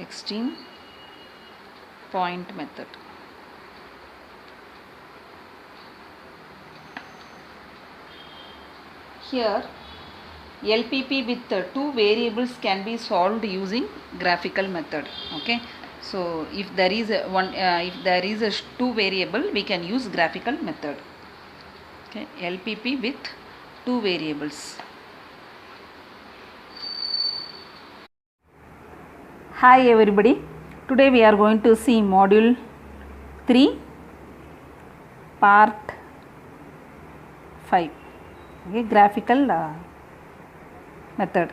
extreme point method. Here LPP with two variables can be solved using graphical method. Okay, so if there is a two variable, we can use graphical method. Okay, LPP with two variables. Hi everybody, today we are going to see module 3 part 5. Okay, graphical method.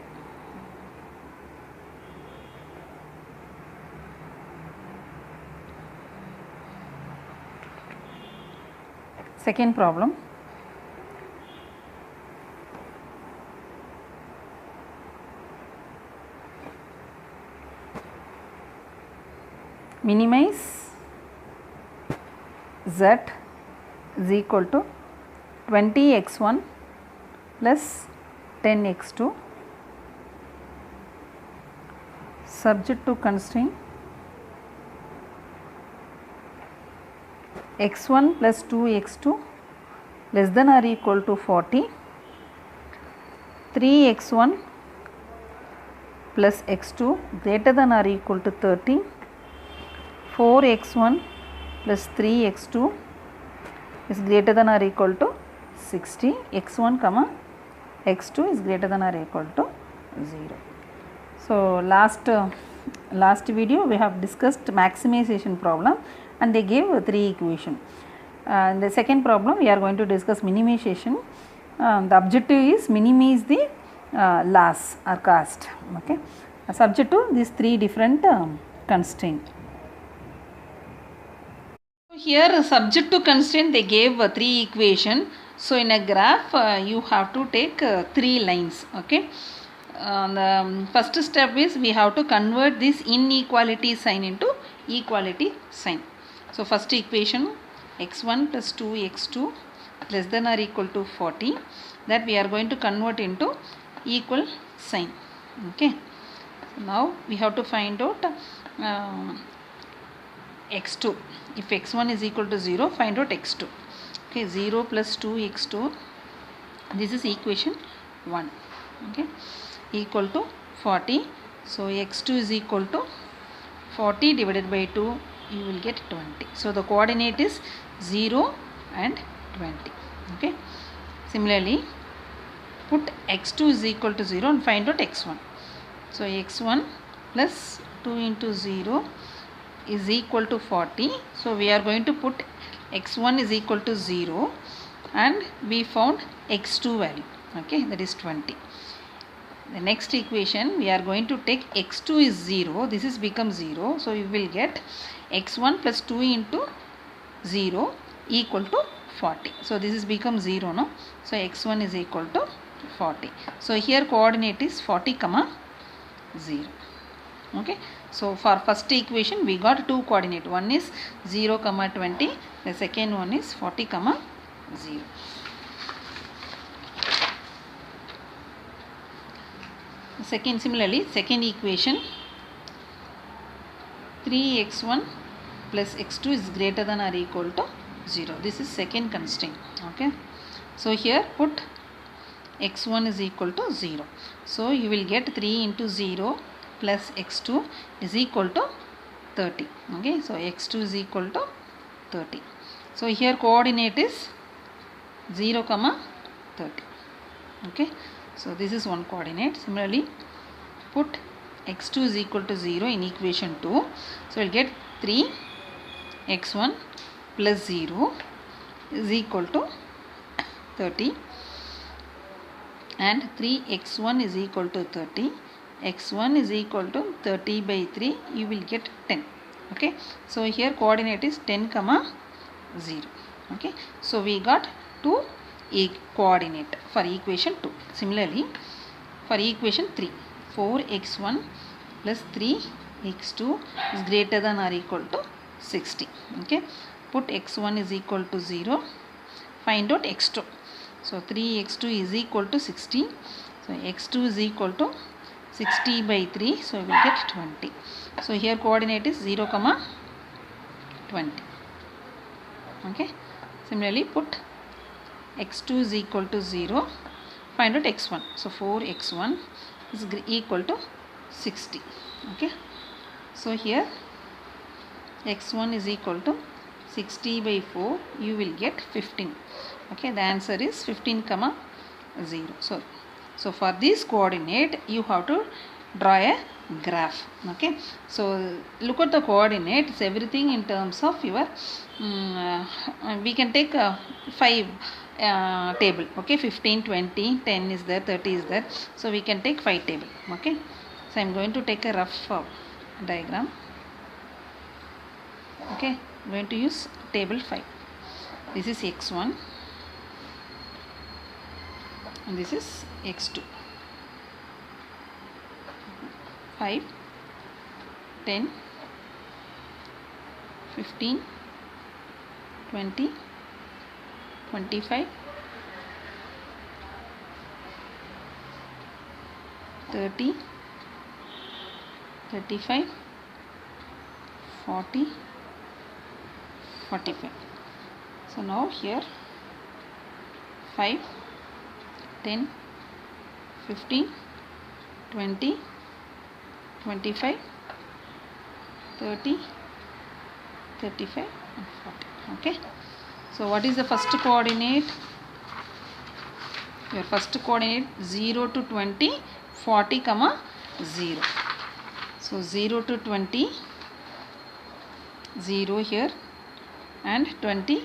Second problem. Minimize z is equal to 20x1 plus 10x2 subject to constraint x1 plus 2x2 less than or equal to 40, 3x1 plus x2 greater than or equal to 30, 4x1 plus 3x2 is greater than or equal to 60, x1 comma x2 is greater than or equal to 0. So last video we have discussed maximization problem and they gave three equation. In the second problem we are going to discuss minimization. The objective is minimize the loss or cost. Okay, subject to these three different constraints. Here subject to constraint they gave three equation. So in a graph you have to take three lines. Okay, the first step is we have to convert this inequality sign into equality sign. So first equation x1 plus 2x2 less than or equal to 40, that we are going to convert into equal sign. Okay, now we have to find out x2. If x1 is equal to 0, find out x2. Okay, 0 plus 2x2, this is equation 1. Okay, equal to 40. So x2 is equal to 40 divided by 2, you will get 20. So the coordinate is 0 and 20. Okay, similarly put x2 is equal to 0 and find out x1. So x1 plus 2 into 0 is equal to 40. So we are going to put x1 is equal to 0 and we found x2 value. Okay, that is 20. The next equation we are going to take x2 is 0, this is become 0. So you will get x1 plus 2 into 0 equal to 40. So this is become 0 no. So x1 is equal to 40. So here coordinate is 40 comma 0. Okay, so for first equation we got two coordinate, one is 0 comma 20, the second one is 40 comma 0. Similarly second equation 3x1 plus x2 is greater than or equal to 0. This is second constraint. Okay, so here put x1 is equal to 0. So you will get 3 into 0 plus x2 is equal to 30. Okay, so x2 is equal to 30. So here coordinate is 0 comma 30. Okay, so this is one coordinate. Similarly put x2 is equal to 0 in equation 2. So we'll get 3 x1 plus 0 is equal to 30 and 3x1 is equal to 30. x1 is equal to 30 by 3, you will get 10. Okay, so here coordinate is 10 comma 0. Okay, so we got two coordinate for equation 2. Similarly for equation 3, 4x1 plus 3x2 is greater than or equal to 60. Okay, put x1 is equal to 0, find out x2. So 3x2 is equal to 60. So x2 is equal to 60 by 3. So we will get 20. So here coordinate is 0, 20. Okay. Similarly, put x2 is equal to 0. Find out x1. So 4x1 is equal to 60. Okay. So here x1 is equal to 60 by 4. You will get 15. Okay. The answer is 15, 0. So for this coordinate you have to draw a graph. Okay. So look at the coordinates, everything in terms of your we can take 5 table. Okay. 15, 20, 10 is there, 30 is there. So we can take 5 table. Okay. So I am going to take a rough diagram. Okay. I am going to use table 5. This is x1 and this is x2. 5, 10, 15, 20, 25, 30, 35, 40, 45. So now here 5, 10, 15, 20, 25, 30, 35 and 40. Okay. So what is the first coordinate? Your first coordinate 0 to 20, 40, 0. So 0 to 20, 0 here and 20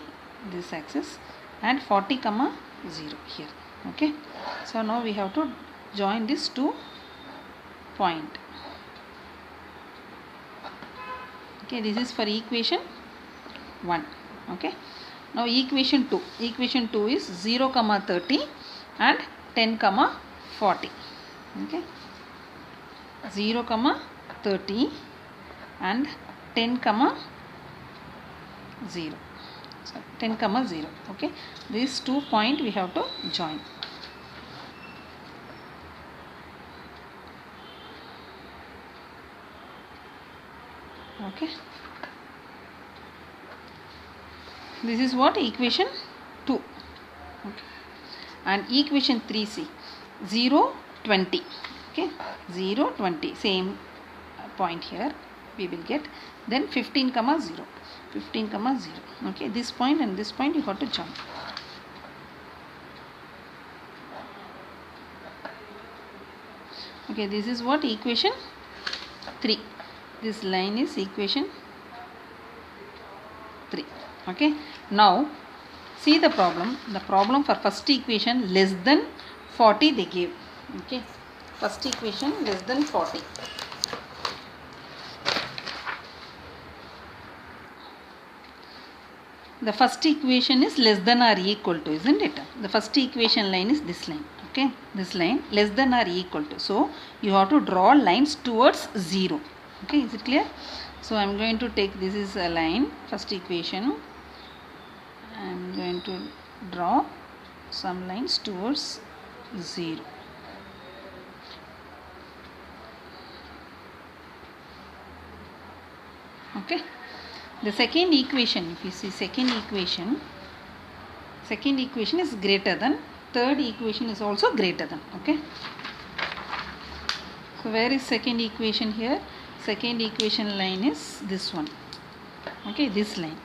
this axis and 40, 0 here. Okay. So now we have to join these 2 points. Okay, this is for equation 1. Okay. Now equation 2. Equation 2 is 0, 30 and 10, 40. Okay. 0, 30 and 10, 0. So 10, 0. Okay. These 2 points we have to join. Okay. This is what equation 2. Okay. And equation 3c 0, 20. Okay. 0, 20. Same point here we will get. Then 15, 0. 15, 0. Okay. This point and this point you have to join. Okay. This is what equation 3. This line is equation 3. Okay. Now see the problem. The problem for first equation less than 40 they gave. Okay. First equation less than 40. The first equation is less than or equal to, isn't it? The first equation line is this line. Okay. This line less than or equal to. So you have to draw lines towards 0. Okay, is it clear? So I am going to take, this is a line, first equation. I am going to draw some lines towards 0. Okay. The second equation, if you see second equation is greater than, third equation is also greater than. Okay. So where is second equation here? Second equation line is this one. Okay, this line.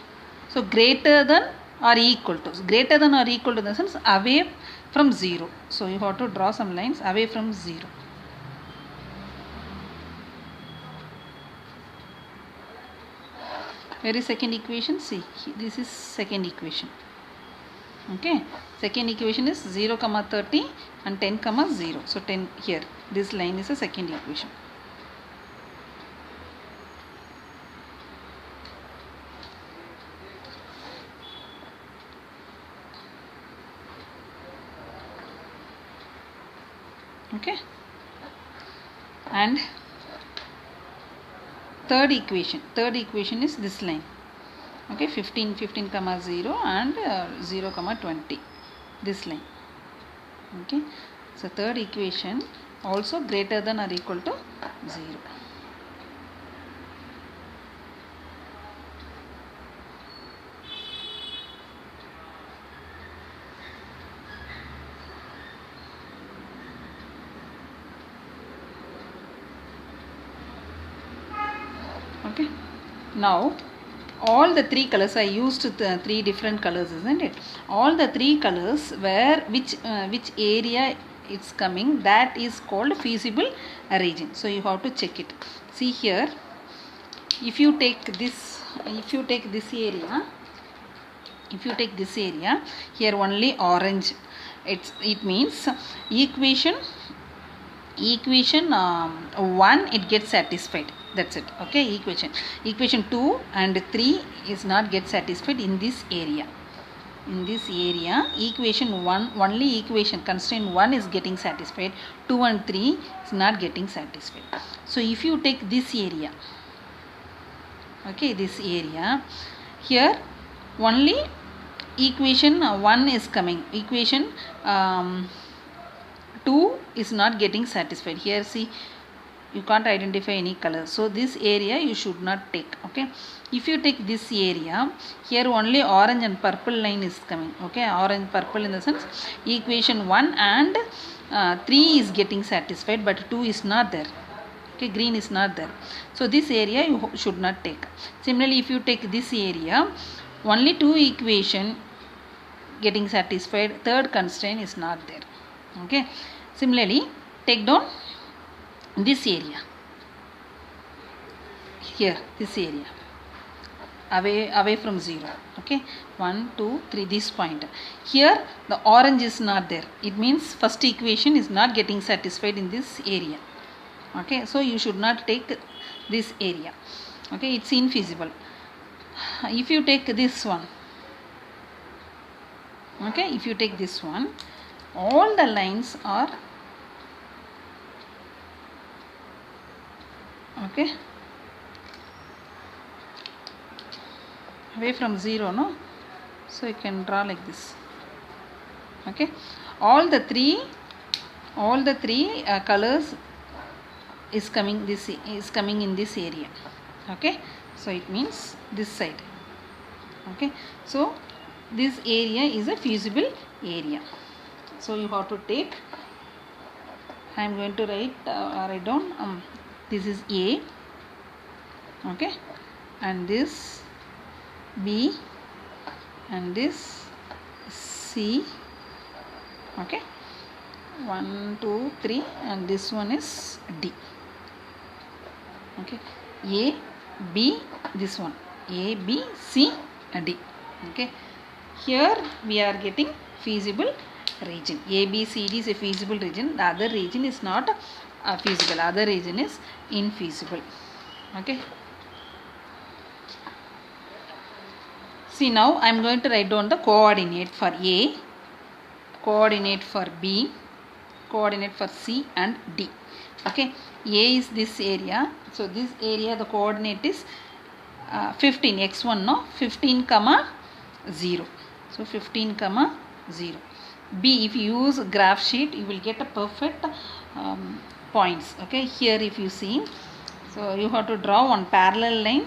So greater than or equal to. Greater than or equal to in the sense away from 0. So you have to draw some lines away from 0. Where is second equation? See, this is second equation. Okay, second equation is 0, 30 and 10, 0. So 10 here. This line is a second equation. Okay. And third equation is this line. Okay, 15, 0 and 0, 20. This line. Okay. So third equation also greater than or equal to 0. Okay, now all the three colors, I used the three different colors, isn't it? All the three colors where which area it's coming, that is called feasible region. So you have to check it. See here, if you take this area, here only orange, it means equation 1 it gets satisfied, that's it. Okay, equation 2 and 3 is not get satisfied in this area. Equation 1, only equation constraint 1 is getting satisfied, 2 and 3 is not getting satisfied. So if you take this area, okay, this area, here only equation 1 is coming, equation 2 is not getting satisfied. Here see, you can't identify any color, so this area you should not take. Okay, if you take this area, here only orange and purple line is coming. Okay, orange purple in the sense equation 1 and 3 is getting satisfied, but 2 is not there. Okay, green is not there, so this area you should not take. Similarly, if you take this area, only 2 equation getting satisfied, third constraint is not there. Okay, similarly, take down this area, here this area, away from 0. Okay, 1 2 3, this point, here the orange is not there, it means first equation is not getting satisfied in this area. Okay, so you should not take this area. Okay, it's infeasible. If you take this one, okay, if you take this one, all the lines are, okay, away from 0, no? So you can draw like this. Okay, all the three colors is coming in this area. Okay, so it means this side. Okay, so this area is a feasible area. So you have to take, I am going to write down, this is A, okay, and this B, and this C. Okay, 1 2 3, and this one is D. Okay, A, B, this one, A, B, C, and D. Okay, here we are getting feasible region. A, B, C, D is a feasible region. The other region is not feasible. Other region is infeasible. Okay. See, now I am going to write down the coordinate for A, coordinate for B, coordinate for C and D. Okay, A is this area. So this area, the coordinate is 15, x1, no, 15 comma 0. So 15 comma 0. B, if you use graph sheet, you will get a perfect points. Okay, here if you see, so you have to draw one parallel line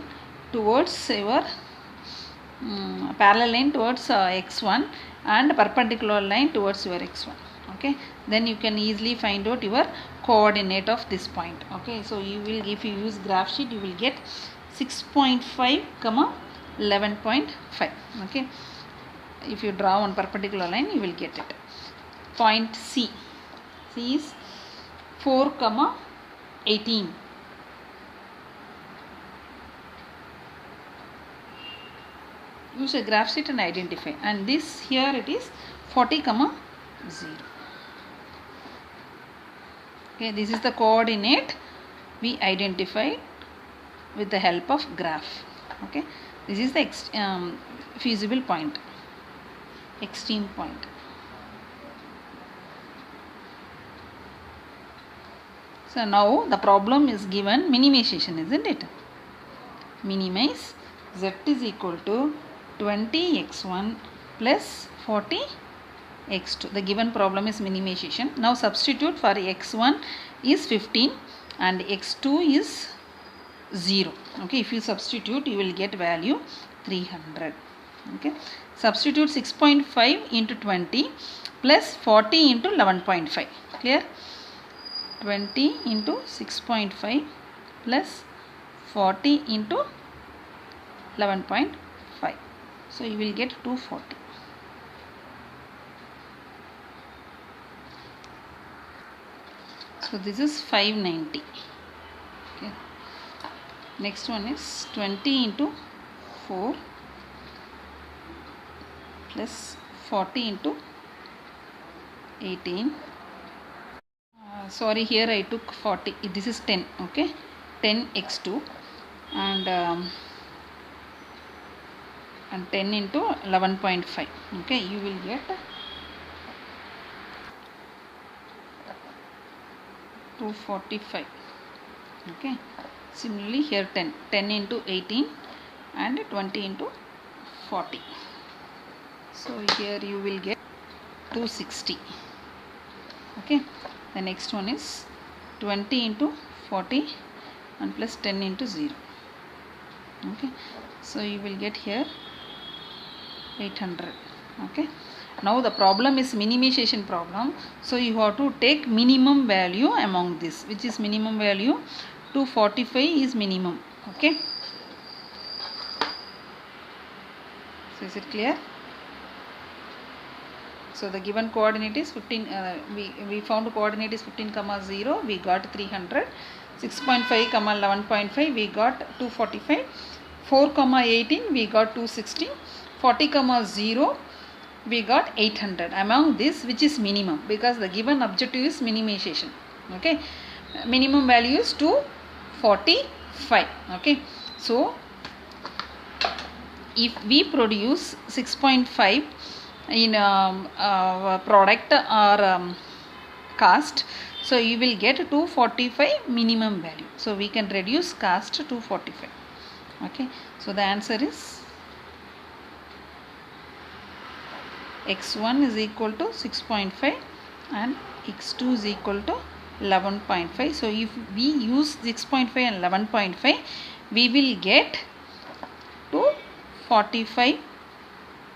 towards your x1 and perpendicular line towards your x1. Okay, then you can easily find out your coordinate of this point. Okay, so you will, if you use graph sheet, you will get 6.5 comma 11.5. Okay, if you draw one perpendicular line, you will get it. Point C, C is 4 comma 18. Use a graph sheet and identify, and this here it is 40 comma 0. Okay, this is the coordinate we identify with the help of graph. Okay, this is the feasible point, extreme point. So now the problem is given minimization, isn't it? Minimize z is equal to 20x1 plus 40x2. The given problem is minimization. Now substitute for x1 is 15 and x2 is 0. Okay, if you substitute, you will get value 300. Okay, substitute 6.5 into 20 plus 40 into 11.5. Clear? 20 into 6.5 plus 40 into 11.5. So you will get 240. So this is 590. Okay. Next one is 20 into 4 plus 40 into 18. Sorry, here I took 40. This is 10. Okay, 10x2 and 10 into 11.5. Okay, you will get 245. Okay, similarly here 10 into 18 and 20 into 40. So here you will get 260. Okay, the next one is 20 into 40 and plus 10 into 0. Okay, so you will get here 800. Okay, now the problem is minimization problem, so you have to take minimum value among this. Which is minimum value? 245 is minimum. Okay, so is it clear? So the given coordinate is 15. We found coordinate is 15, 0. We got 300. 6.5, 11.5. We got 245. 4, 18. We got 260. 40, 0. We got 800. Among this, which is minimum, because the given objective is minimization. Okay, minimum value is 245. Okay, so if we produce 6.5 in product or cost, so you will get 245 minimum value. So we can reduce cost to 245. Okay, so the answer is x1 is equal to 6.5 and x2 is equal to 11.5. so if we use 6.5 and 11.5, we will get 245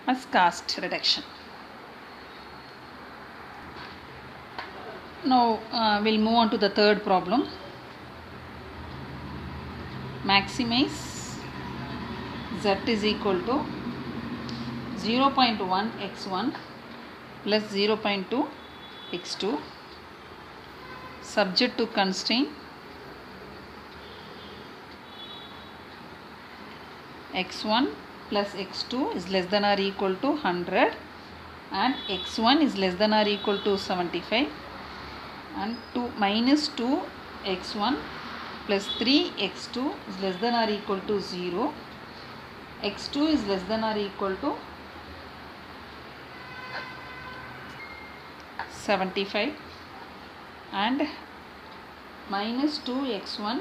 as cost reduction. Now we'll move on to the third problem. Maximize z is equal to 0.1 x1 plus 0.2 x2 subject to constraint x1 plus x2 is less than or equal to 100 and x1 is less than or equal to 75 and minus 2 x1 plus 3 x2 is less than or equal to 0. x2 is less than or equal to 75 and minus 2 x1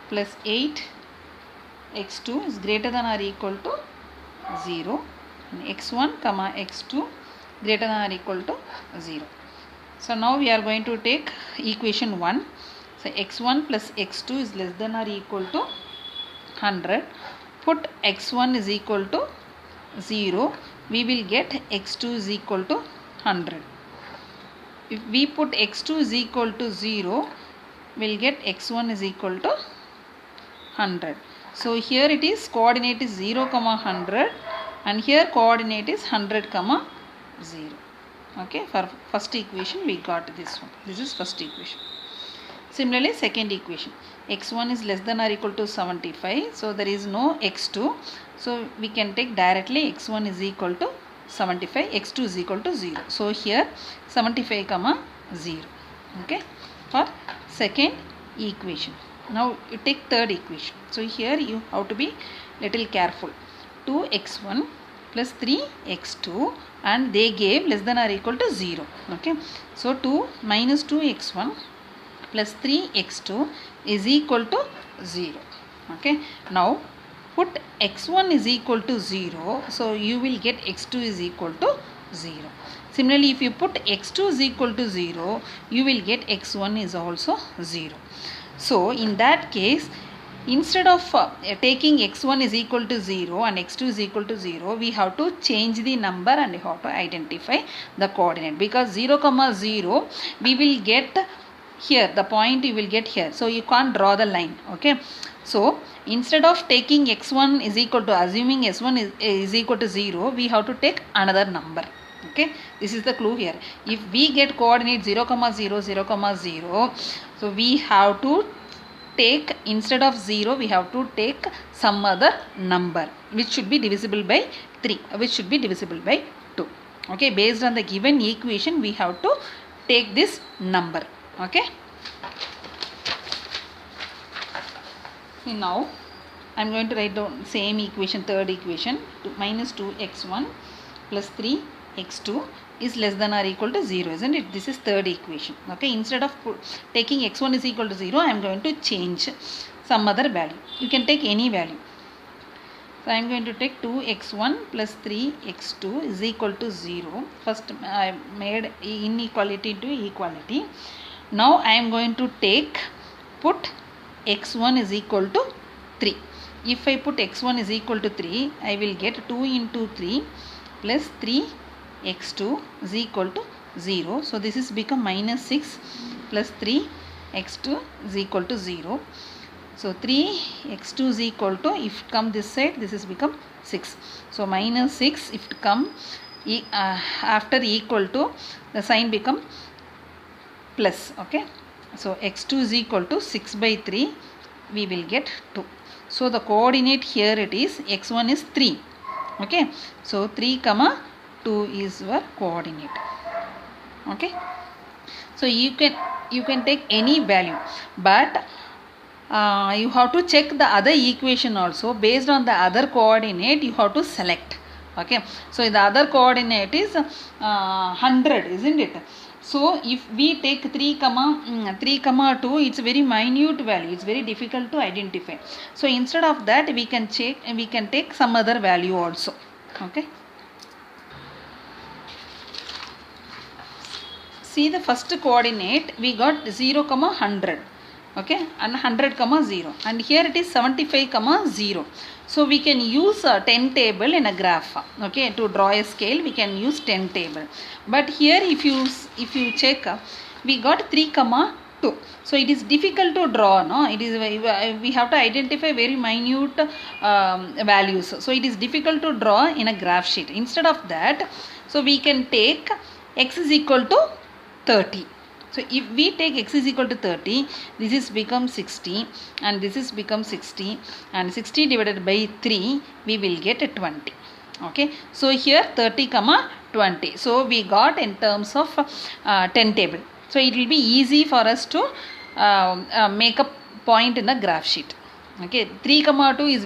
plus 8 x2 is greater than or equal to 0 and x1 comma x2 greater than or equal to 0. So now we are going to take equation 1. So x1 plus x2 is less than or equal to 100. Put x1 is equal to 0. We will get x2 is equal to 100. If we put x2 is equal to 0, we will get x1 is equal to 100. So here it is coordinate is 0, 100 and here coordinate is 100, 0. Okay, for first equation we got this one. This is first equation. Similarly, second equation, x1 is less than or equal to 75. So there is no x2. So we can take directly x1 is equal to 75, x2 is equal to 0. So here 75, 0. Okay, for second equation. Now you take third equation. So here you have to be little careful. 2x1 plus 3x2 and they gave less than or equal to 0. Okay, so minus 2x1 plus 3x2 is equal to 0. Okay, now put x1 is equal to 0, so you will get x2 is equal to 0. Similarly, if you put x2 is equal to 0, you will get x1 is also 0. So in that case, instead of taking x1 is equal to 0 and x2 is equal to 0, we have to change the number and we have to identify the coordinate, because 0, 0 we will get here, the point you will get here. So you can't draw the line. Okay, So instead of taking x1 is equal to, assuming s1 is equal to 0, we have to take another number. Okay, this is the clue here. If we get coordinate 0, 0, 0, 0, so we have to take, instead of 0, we have to take some other number which should be divisible by 3, which should be divisible by 2. Okay, based on the given equation, we have to take this number. Okay. Now I am going to write down same equation, third equation, minus 2x1 plus 3x2 is less than or equal to 0, isn't it? This is third equation. Okay, instead of taking x1 is equal to 0, I am going to change some other value. You can take any value. So I am going to take 2x1 plus 3x2 is equal to 0. First I made inequality to equality. Now I am going to put x1 is equal to 3. If I put x1 is equal to 3, I will get 2 into 3 plus 3x2 is equal to 0. So this is become minus 6 plus 3x2 is equal to 0. So 3x2 is equal to, if come this side, this is become 6. So minus 6, if come after equal to, the sign become plus. Okay. So x2 is equal to 6 by 3, we will get 2. So the coordinate here it is, x1 is 3. Okay. So 3 comma 2 is your coordinate. Okay. So you can take any value, but you have to check the other equation also. Based on the other coordinate, you have to select. Okay. So the other coordinate is 100, isn't it? So if we take 3 comma 2, it's a very minute value. It's very difficult to identify. So instead of that, we can take some other value also. Okay. See the first coordinate, we got 0, 100. Okay, and 100, 0. And here it is 75, 0. So we can use a 10 table in a graph. Okay, to draw a scale, we can use 10 table. But here if you check, we got 3, 2. So it is difficult to draw. No, it is we have to identify very minute values. So it is difficult to draw in a graph sheet. Instead of that, so we can take x is equal to 30. So if we take x is equal to 30, this is become 60 and this is become 60, and 60 divided by 3, we will get a 20. Okay. So here 30, 20. So we got in terms of 10 table. So it will be easy for us to make a point in a graph sheet. Okay, 3, 2 is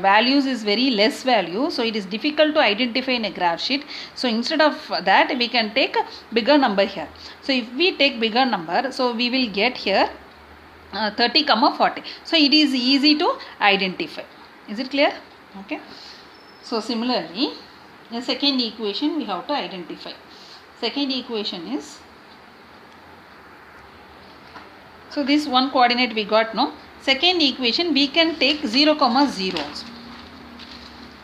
values is very less value, so it is difficult to identify in a graph sheet. So instead of that, we can take a bigger number here. So if we take bigger number, so we will get here 30, 40. So it is easy to identify. Is it clear? Okay. So similarly, the second equation we have to identify. Second equation is, so this one coordinate we got, no? Second equation we can take 0, 0.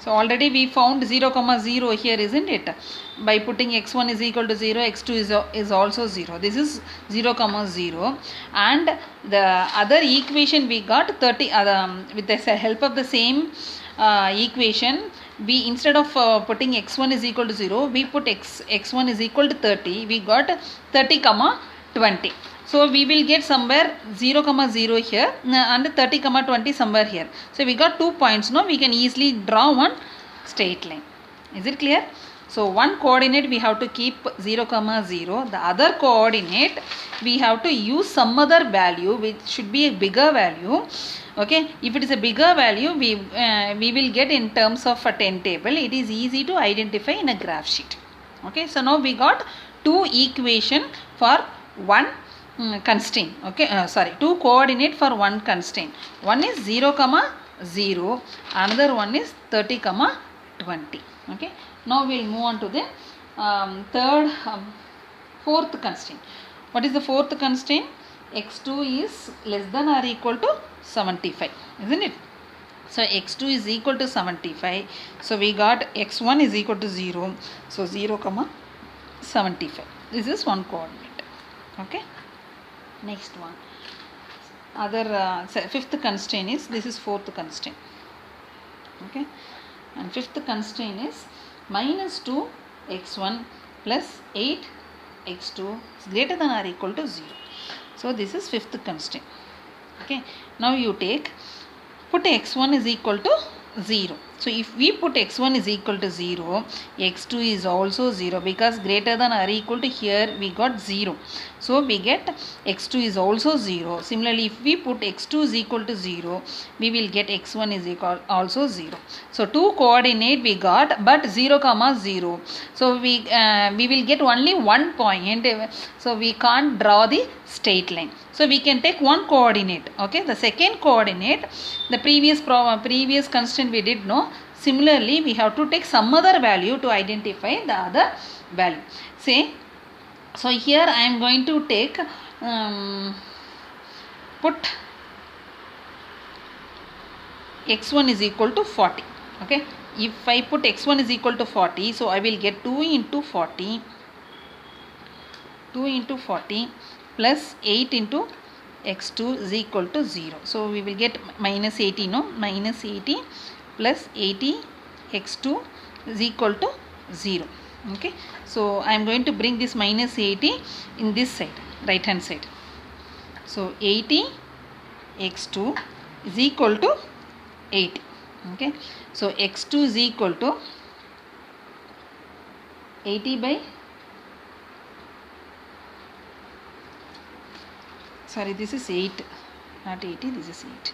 So already we found 0, 0 here, isn't it? By putting x1 is equal to 0, x2 is also 0. This is 0, 0. And the other equation we got 30, with the help of the same equation, we instead of putting x1 is equal to 0, we put x1 is equal to 30. We got 30, 20. So we will get somewhere 0, 0 here and 30, 20 somewhere here. So we got 2 points. No, we can easily draw one straight line. Is it clear? So one coordinate we have to keep 0, 0. The other coordinate we have to use some other value which should be a bigger value. Okay, if it is a bigger value, we will get in terms of a 10 table. It is easy to identify in a graph sheet. Okay, so now we got two equation for one constraint. Okay, two coordinate for one constraint. One is 0, 0. Another one is 30, 20. Okay. Now we will move on to the fourth constraint. What is the fourth constraint? x2 is less than or equal to 75, isn't it? So x2 is equal to 75. So we got x1 is equal to 0. So 0, 75. This is one coordinate. Okay. Next one. other fifth constraint is, this is fourth constraint. Okay, and fifth constraint is minus 2 x1 plus 8 x2 is greater than or equal to 0. So this is fifth constraint. Okay, now you put x1 is equal to 0. So if we put x1 is equal to 0, x2 is also 0, because greater than or equal to, here we got 0. So we get x2 is also 0. Similarly, if we put x2 is equal to 0, we will get x1 is equal also 0. So two coordinate we got, but 0 comma 0. So we will get only one point. So we can't draw the straight line. So we can take one coordinate. Okay, the second coordinate, the previous constraint we did know. Similarly, we have to take some other value to identify the other value. Say, so here I am going to take put x1 is equal to 40. Okay, if I put x1 is equal to 40, so I will get 2 into 40 plus 8 into x2 is equal to 0. So we will get minus 80, no? Minus 80 plus 80 x2 is equal to 0. Okay, so I am going to bring this minus 80 in this side, right hand side. So 80 x2 is equal to 80. Okay, so x2 is equal to 80 by, sorry, this is 8, not 80, this is 8.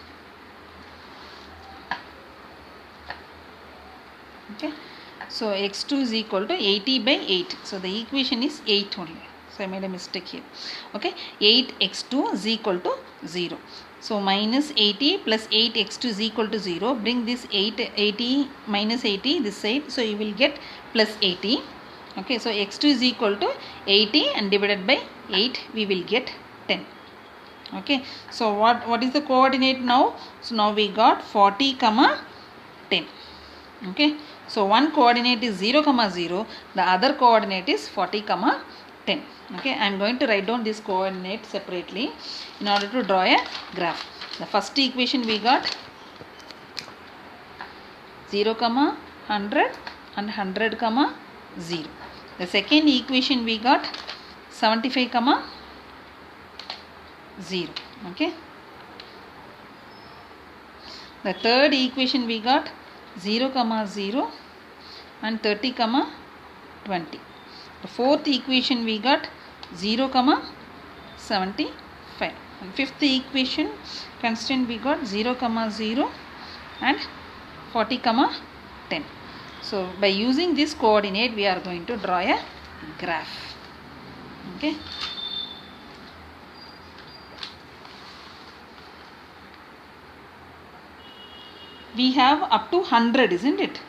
Okay, so x2 is equal to 80 by 8. So the equation is 8 only. So I made a mistake here. Okay, 8x2 is equal to 0. So minus 80 plus 8x2 is equal to 0. Bring this 80 minus 80 this side. So you will get plus 80. Okay, so x2 is equal to 80 and divided by 8, we will get 10. Okay, so what is the coordinate now? So now we got 40 comma 10. Okay, so one coordinate is 0 comma 0, the other coordinate is 40 comma 10. Okay, I am going to write down this coordinate separately in order to draw a graph. The first equation we got 0 comma 100 and 100 comma 0. The second equation we got 75 comma 0. Okay, the third equation we got 0 comma 0 and 30 comma 20. The fourth equation we got 0 comma 75. And fifth equation constraint we got 0 comma 0 and 40 comma 10. So by using this coordinate we are going to draw a graph. Okay, we have up to 100, isn't it?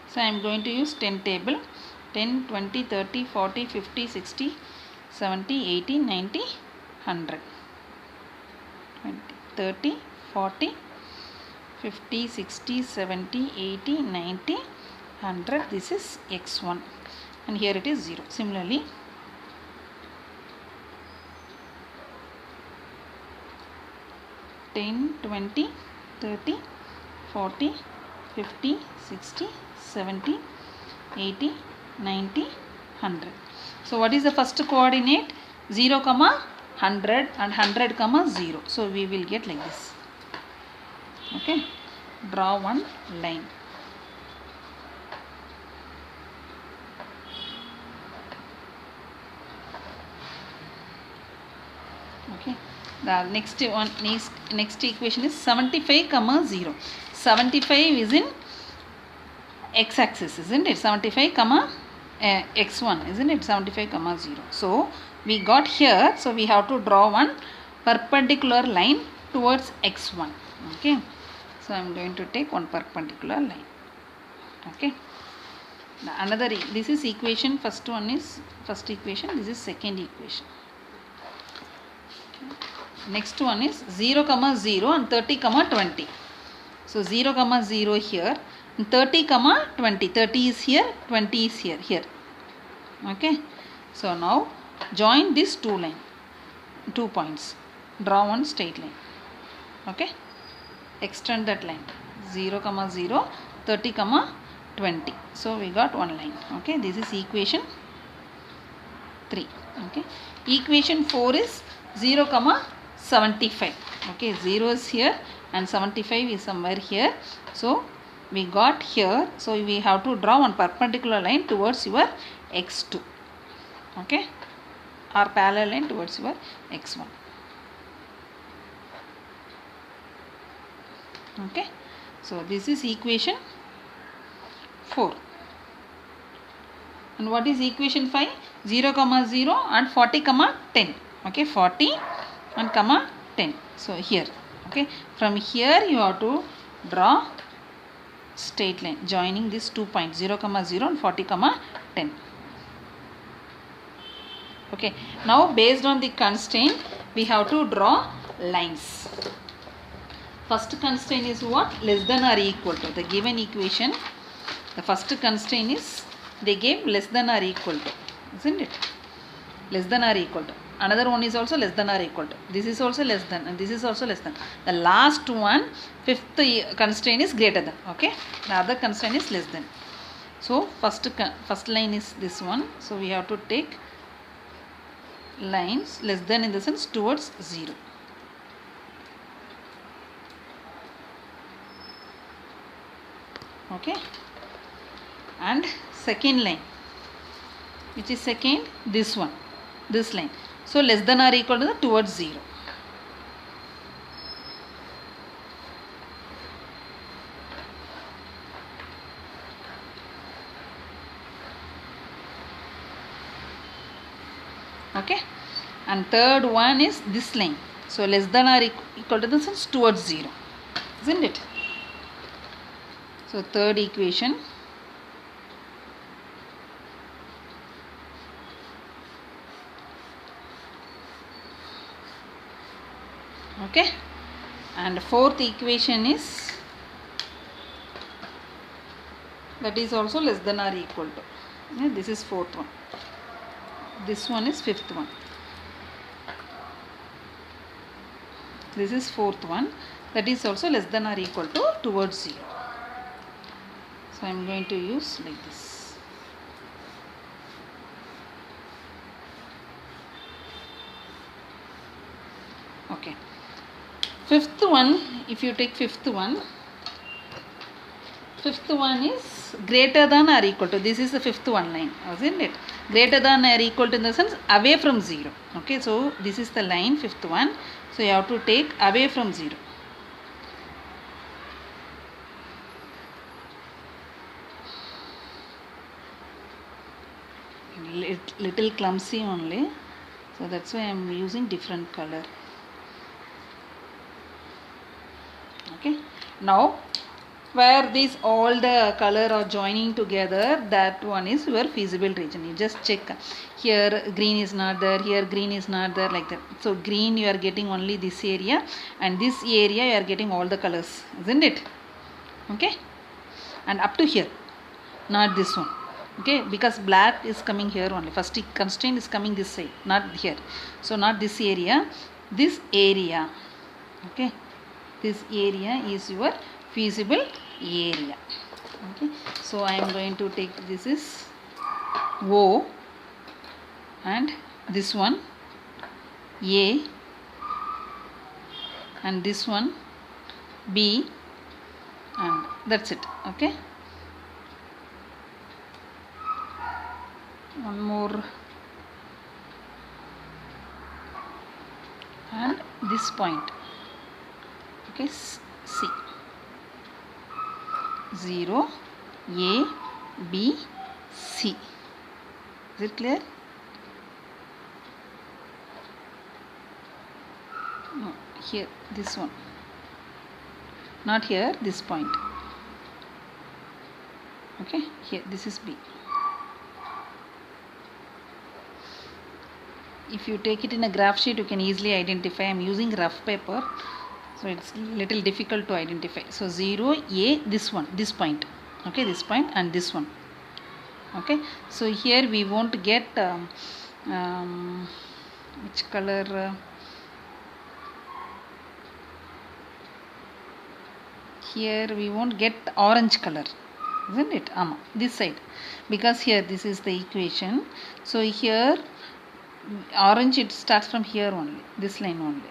So I am going to use 10 table. 10, 20, 30, 40, 50, 60, 70, 80, 90, 100. 20, 30, 40, 50, 60, 70, 80, 90, 100. This is x1 and here it is 0. Similarly, ten, 20, 30, 40, 50, 60, 70, 80, 90, 100. So what is the first coordinate? 0 comma 100 and 100 comma 0. So we will get like this. Okay, draw one line. Okay, the next equation is 75 comma 0. 75 is in x-axis, isn't it? 75 comma x1, isn't it? 75 comma 0. So we got here, so we have to draw one perpendicular line towards x1. Okay, so I am going to take one perpendicular line. Okay, another, this is equation, first one is first equation, this is second equation. Next one is 0 comma 0 and 30 comma 20. So 0 comma 0 here and 30 comma 20. 30 is here, 20 is here. Okay, so now join this two line. 2 points. Draw one straight line. Okay, extend that line 0 comma 0, 30 comma 20. So we got one line. Okay, this is equation 3. Okay, equation 4 is 0 comma 75. Okay, 0 is here and 75 is somewhere here. So we got here. So we have to draw one perpendicular line towards your x2. Okay, or parallel line towards your x1. Okay, so this is equation 4. And what is equation 5? 0 comma 0 and 40 comma 10. Okay, 40 and comma 10. So here, okay, from here you have to draw straight line joining these 2 points 0 comma 0 and 40 comma 10. Okay, now based on the constraint we have to draw lines. First constraint is what? Less than or equal to. The given equation, the first constraint is they gave less than or equal to, isn't it? Less than or equal to. Another one is also less than or equal to. This is also less than and this is also less than. The last one, fifth constraint is greater than. Okay, the other constraint is less than. So first line is this one. So we have to take lines less than in the sense towards 0. Okay, and second line, which is second, this one, this line. So less than or equal to the towards 0. Okay, and third one is this line. So less than or equal to the sense towards 0, isn't it? So third equation, okay, and fourth equation is, that is also less than or equal to. Yeah, this is fourth one. This one is fifth one. This is fourth one. That is also less than or equal to towards 0. So I am going to use like this. Okay. Fifth one, if you take fifth one is greater than or equal to. This is the fifth one line, isn't it? Greater than or equal to in the sense away from 0. Okay, so this is the line, fifth one. So you have to take away from 0. Little clumsy only, so that's why I am using different color. Okay, now where these all the color are joining together, that one is your feasible region. You just check here green is not there, here green is not there, like that. So green you are getting only this area, and this area you are getting all the colors, isn't it? Okay, and up to here, not this one. Okay, because black is coming here only. First constraint is coming this side, not here. So not this area, this area. Okay, this area is your feasible area. Okay, so I am going to take, this is O, and this one A, and this one B, and that's it. Okay, one more, and this point. Okay, C, 0 A B C. Is it clear? No, here, this one, not here, this point. Okay, here, this is B. If you take it in a graph sheet, you can easily identify. I am using rough paper, so it's little difficult to identify. So 0 A, this one, this point. Okay, this point and this one. Okay, so here we won't get which color, here we won't get orange color, isn't it? This side, because here this is the equation, so here orange, it starts from here only, this line only.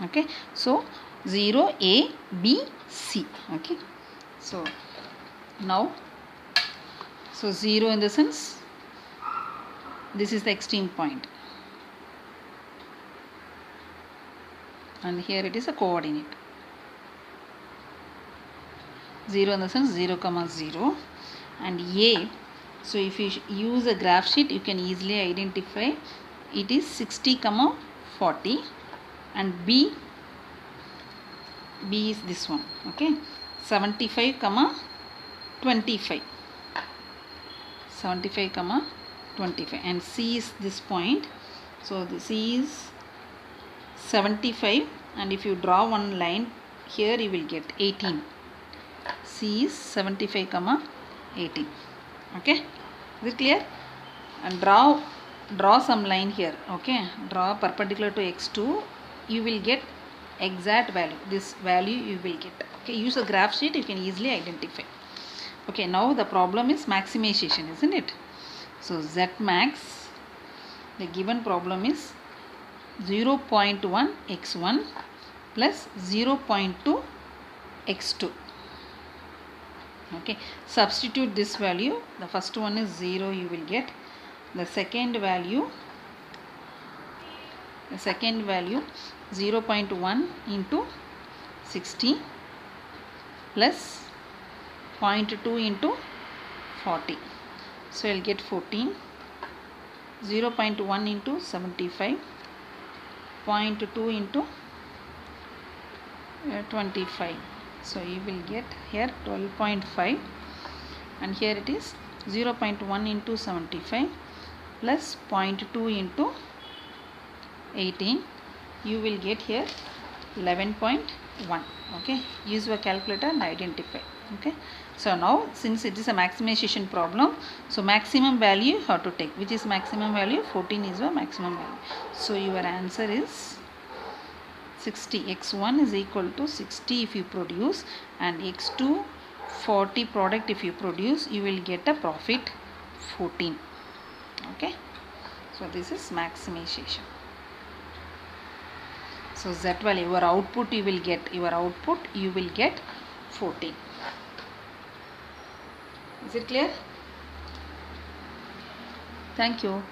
Okay, so 0 A B C. Okay, so now, so 0 in the sense this is the extreme point, and here it is a coordinate. 0 in the sense 0 comma 0, and A, so if you use a graph sheet you can easily identify it is 60 comma 40, and B is this one. Okay, 75 comma 25, 75 comma 25, and C is this point, so the C is 75, and if you draw one line here you will get 18. C is 75 comma 18. Okay, is it clear? And draw some line here. Okay, draw perpendicular to x2, you will get exact value, this value you will get. Okay, use a graph sheet, you can easily identify. Okay, now the problem is maximization, isn't it? So Z max, the given problem is 0.1 x1 plus 0.2 x2. Okay, substitute this value. The first one is 0, you will get. The second value 0.1 into 60 plus 0.2 into 40, so you'll get 14. 0.1 into 75, 0.2 into 25, so you will get here 12.5, and here it is 0.1 into 75 plus 0.2 into 18, you will get here 11.1. Okay, use your calculator and identify. Okay, so now since it is a maximization problem, so maximum value you have to take. Which is maximum value? 14 is your maximum value. So your answer is 60. X1 is equal to 60 if you produce, and X2 40 product if you produce, you will get a profit 14. Okay, so this is maximization. So Z value, your output you will get 14. Is it clear? Thank you.